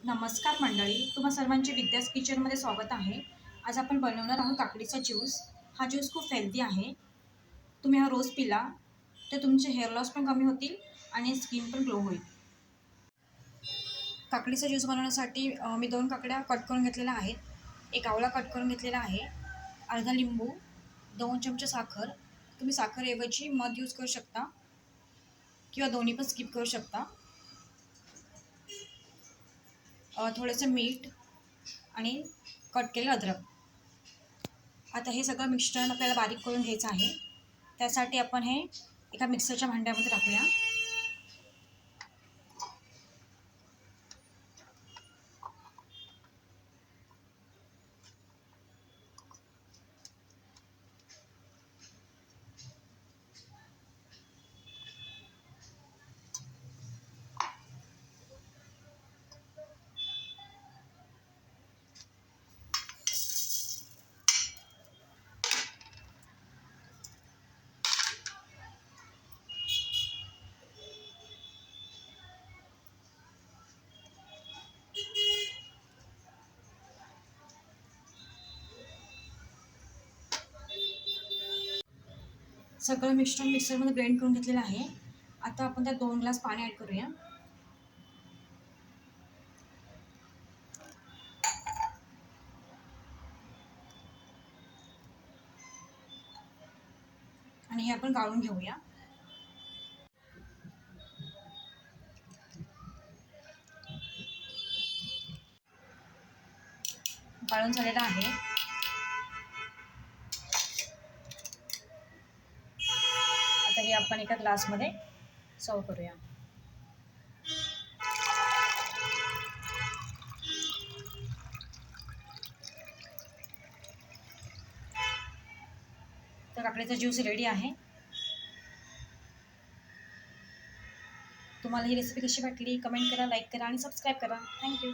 नमस्कार मंडळी, तुम्हा सर्वांचे विद्यास किचनमध्ये स्वागत आहे. आज आपण बनवणार आहोत काकडीचा ज्यूस. हा ज्यूस खूप हेल्दी आहे. तुम्ही हा रोज पिला तर तुमचे हेअर लॉस पण कमी होतील आणि स्किन पण ग्लो होईल. काकडीचा ज्यूस बनवण्यासाठी मी 2 काकड्या कट करून घेतलेल्या आहेत. एक आवळा कट करून घेतलेला आहे. अर्धा लिंबू, 2 चमचे साखर. तुम्ही साखरऐवजी मध यूज करू शकता किंवा दोन्ही पण स्किप करू शकता. थोडंसं मीठ आणि कट केलेलं अद्रक. आता हे सगळं मिश्रण आपल्याला बारीक करून घ्यायचं आहे. त्यासाठी आपण हे एका मिक्सरच्या भांड्यामध्ये टाकूया. सगळं मिश्रण मिक्सरमध्ये ब्लेंड करून घेतलेलं आहे. आता आपण त्यात 2 ग्लास पाणी ॲड करूया. आणि हे आपण गाळून घेऊया. गाळून झालेलं आहे. आता हे आपण एका ग्लासमध्ये सर्व करूया. तर काकडीचा ज्यूस रेडी आहे. तुम्हाला ही रेसिपी कशी वाटली कमेंट करा, लाईक करा आणि सबस्क्राईब करा. थँक्यू.